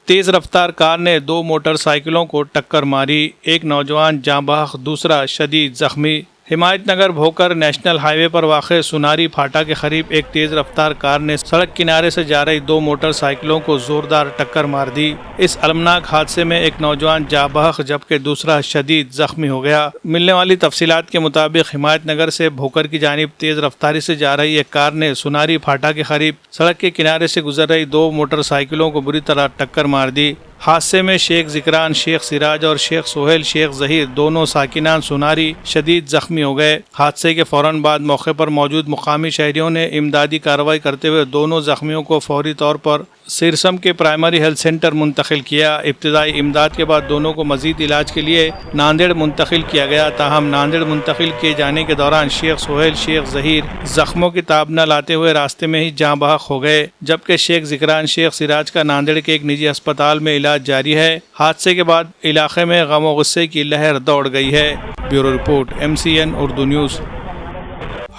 تیز رفتار کار نے 2 موٹر سائیکلوں کو ٹکر ماری، ایک نوجوان جاں بحق، دوسرا شدید زخمی۔ ہمایت نگر بھوکر نیشنل ہائی وے پر واقع سناری پھاٹا کے قریب ایک تیز رفتار کار نے سڑک کنارے سے جا رہی 2 موٹر سائیکلوں کو زوردار ٹکر مار دی۔ اس المناک حادثے میں ایک نوجوان جاں بحق جبکہ دوسرا شدید زخمی ہو گیا۔ ملنے والی تفصیلات کے مطابق ہمایت نگر سے بھوکر کی جانب تیز رفتاری سے جا رہی ایک کار نے سناری پھاٹا کے قریب سڑک کے کنارے سے گزر رہی 2 موٹر سائیکلوں کو بری طرح ٹکر مار دی۔ حادثے میں شیخ ذکران شیخ سراج اور شیخ سہیل شیخ ظہیر دونوں ساکنان سناری شدید زخمی ہو گئے۔ حادثے کے فوراً بعد موقع پر موجود مقامی شہریوں نے امدادی کارروائی کرتے ہوئے دونوں زخمیوں کو فوری طور پر سرسم کے پرائمری ہیلتھ سینٹر منتقل کیا۔ ابتدائی امداد کے بعد دونوں کو مزید علاج کے لیے ناندیڑ منتقل کیا گیا، تاہم ناندیڑ منتقل کیے جانے کے دوران شیخ سہیل شیخ ظہیر زخموں کی تاب نہ لاتے ہوئے راستے میں ہی جاں بحق ہو گئے، جبکہ شیخ ذکران شیخ سراج کا ناندیڑ کے ایک نجی ہسپتال میں علاج جاری ہے۔ حادثے کے بعد علاقے میں غم و غصے کی لہر دوڑ گئی ہے۔ Bureau report MCN Urdu news.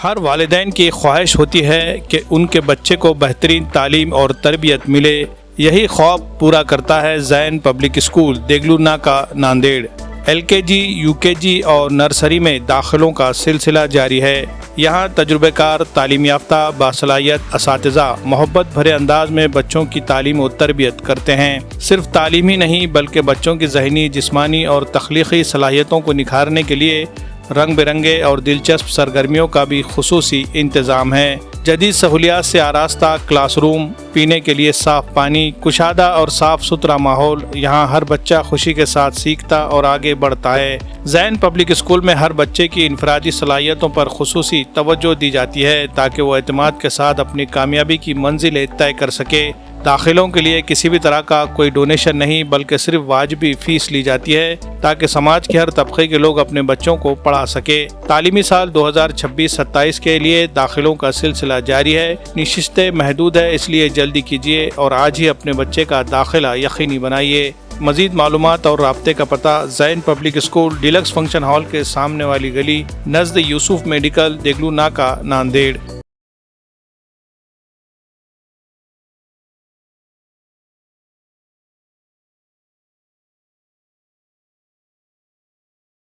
ہر والدین کی خواہش ہوتی ہے کہ ان کے بچے کو بہترین تعلیم اور تربیت ملے، یہی خواب پورا کرتا ہے Zain public school Deglur Naka Nanded. LKG UKG اور نرسری میں داخلوں کا سلسلہ جاری ہے۔ یہاں تجربہ کار، تعلیم یافتہ، باصلاحیت اساتذہ محبت بھرے انداز میں بچوں کی تعلیم و تربیت کرتے ہیں۔ صرف تعلیم ہی نہیں بلکہ بچوں کی ذہنی، جسمانی اور تخلیقی صلاحیتوں کو نکھارنے کے لیے رنگ برنگے اور دلچسپ سرگرمیوں کا بھی خصوصی انتظام ہے۔ جدید سہولیات سے آراستہ کلاس روم، پینے کے لیے صاف پانی، کشادہ اور صاف ستھرا ماحول، یہاں ہر بچہ خوشی کے ساتھ سیکھتا اور آگے بڑھتا ہے۔ زین پبلک اسکول میں ہر بچے کی انفرادی صلاحیتوں پر خصوصی توجہ دی جاتی ہے تاکہ وہ اعتماد کے ساتھ اپنی کامیابی کی منزلیں طے کر سکے۔ داخلوں کے لیے کسی بھی طرح کا کوئی ڈونیشن نہیں بلکہ صرف واجبی فیس لی جاتی ہے تاکہ سماج کے ہر طبقے کے لوگ اپنے بچوں کو پڑھا سکے۔ تعلیمی سال 2026-27 کے لیے داخلوں کا سلسلہ جاری ہے۔ نشستیں محدود ہے، اس لیے جلدی کیجیے اور آج ہی اپنے بچے کا داخلہ یقینی بنائیے۔ مزید معلومات اور رابطے کا پتہ: Zain public school, deluxe function hall کے سامنے والی گلی، نزد یوسف میڈیکل، دیگلو ناکا، ناندیڑ۔